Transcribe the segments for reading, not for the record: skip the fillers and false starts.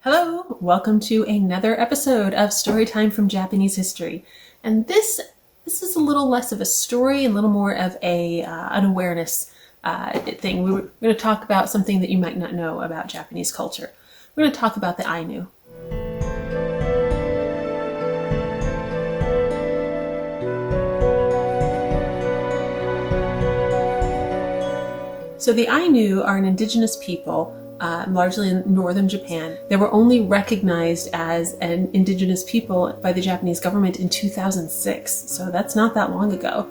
Hello, welcome to another episode of Storytime from Japanese History. And this is a little less of a story and a little more of an awareness thing. We're going to talk about something that you might not know about Japanese culture. We're going to talk about the Ainu. So the Ainu are an indigenous people, largely in northern Japan. They were only recognized as an indigenous people by the Japanese government in 2006, so that's not that long ago.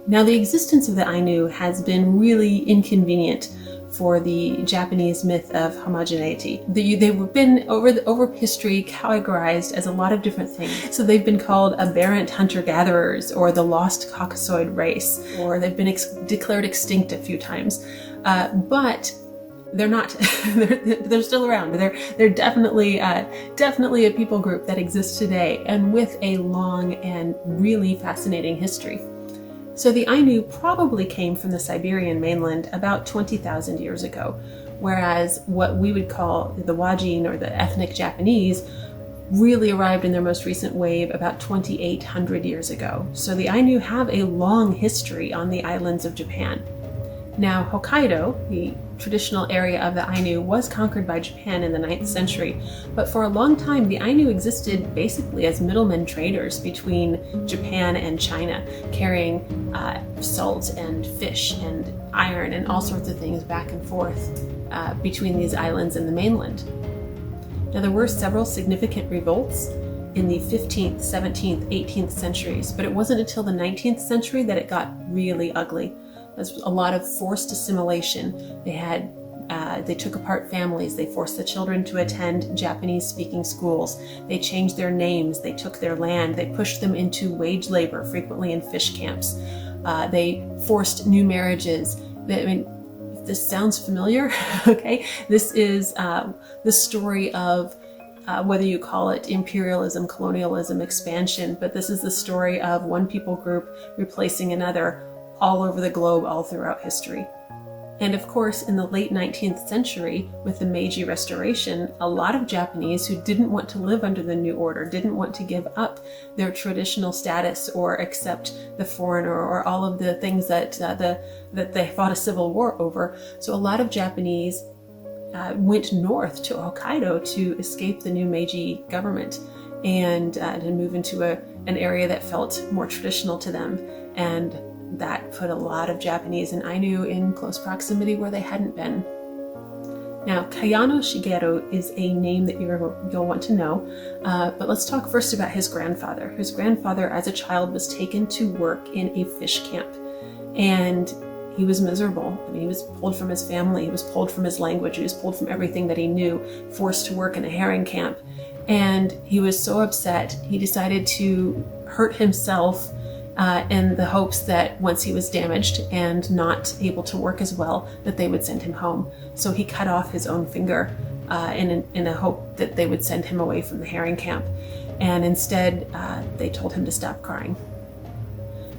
Now, the existence of the Ainu has been really inconvenient for the Japanese myth of homogeneity. They've been, over history, categorized as a lot of different things. So they've been called aberrant hunter-gatherers, or the lost Caucasoid race, or they've been declared extinct a few times. But they're not. they're still around. They're definitely a people group that exists today, and with a long and really fascinating history. So the Ainu probably came from the Siberian mainland about 20,000 years ago, whereas what we would call the Wajin, or the ethnic Japanese, really arrived in their most recent wave about 2,800 years ago. So the Ainu have a long history on the islands of Japan. Now, Hokkaido, the traditional area of the Ainu, was conquered by Japan in the 9th century, but for a long time the Ainu existed basically as middlemen traders between Japan and China, carrying salt and fish and iron and all sorts of things back and forth between these islands and the mainland. Now, there were several significant revolts in the 15th, 17th, 18th centuries, but it wasn't until the 19th century that it got really ugly. There's a lot of forced assimilation. They took apart families. They forced the children to attend Japanese-speaking schools. They changed their names. They took their land. They pushed them into wage labor, frequently in fish camps. They forced new marriages. If this sounds familiar, okay? This is the story of whether you call it imperialism, colonialism, expansion, but this is the story of one people group replacing another all over the globe, all throughout history. And of course, in the late 19th century, with the Meiji Restoration, a lot of Japanese who didn't want to live under the new order, didn't want to give up their traditional status or accept the foreigner or all of the things that they fought a civil war over. So a lot of Japanese went north to Hokkaido to escape the new Meiji government and to move into an area that felt more traditional to them. And that put a lot of Japanese and Ainu in close proximity where they hadn't been. Now, Kayano Shigeto is a name that you'll want to know, but let's talk first about his grandfather. His grandfather, as a child, was taken to work in a fish camp, and he was miserable. He was pulled from his family, he was pulled from his language, he was pulled from everything that he knew, forced to work in a herring camp, and he was so upset, he decided to hurt himself in the hopes that once he was damaged and not able to work as well, that they would send him home. So he cut off his own finger in a hope that they would send him away from the herring camp. And instead, they told him to stop crying.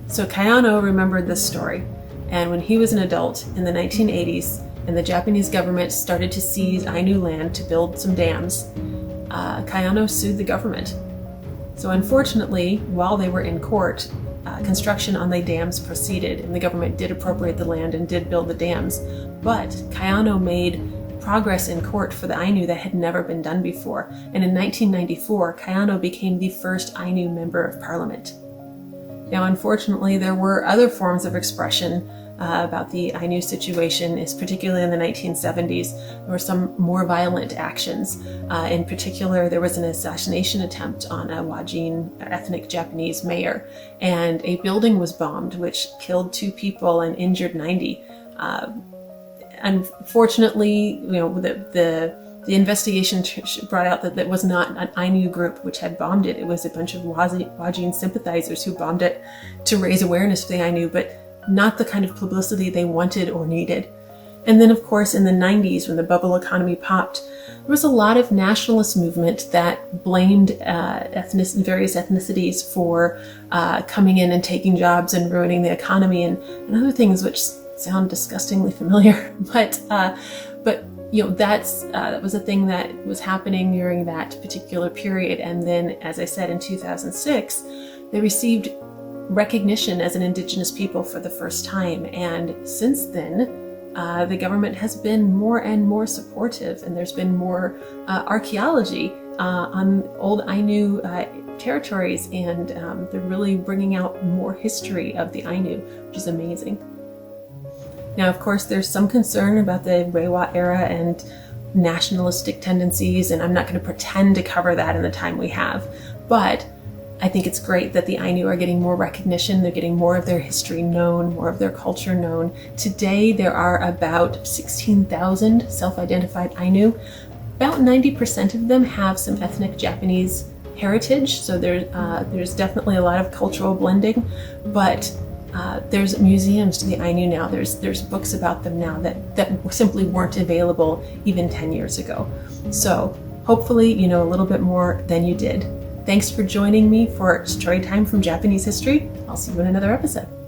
So Kayano remembered this story. And when he was an adult in the 1980s, and the Japanese government started to seize Ainu land to build some dams, Kayano sued the government. So unfortunately, while they were in court, construction on the dams proceeded, and the government did appropriate the land and did build the dams. But Kayano made progress in court for the Ainu that had never been done before. And in 1994, Kayano became the first Ainu member of parliament. Now, unfortunately, there were other forms of expression about the Ainu situation, particularly in the 1970s. There were some more violent actions. In particular, there was an assassination attempt on a Wajin ethnic Japanese mayor, and a building was bombed, which killed 2 people and injured 90. Unfortunately, the investigation brought out that it was not an Ainu group which had bombed it. It was a bunch of Wajin sympathizers who bombed it to raise awareness for the Ainu, but not the kind of publicity they wanted or needed. And then, of course, in the 90s, when the bubble economy popped, there was a lot of nationalist movement that blamed various ethnicities for coming in and taking jobs and ruining the economy and other things which sound disgustingly familiar. But that was a thing that was happening during that particular period. And then, as I said, in 2006, they received recognition as an indigenous people for the first time. And since then, the government has been more and more supportive, and there's been more archaeology on old Ainu territories, and they're really bringing out more history of the Ainu, which is amazing. Now, of course, there's some concern about the Reiwa era and nationalistic tendencies, and I'm not going to pretend to cover that in the time we have, but I think it's great that the Ainu are getting more recognition. They're getting more of their history known, more of their culture known. Today, there are about 16,000 self-identified Ainu. About 90% of them have some ethnic Japanese heritage, so there's definitely a lot of cultural blending, but there's museums to the Ainu now. There's books about them now that simply weren't available even 10 years ago. So hopefully you know a little bit more than you did. Thanks for joining me for Storytime from Japanese History. I'll see you in another episode.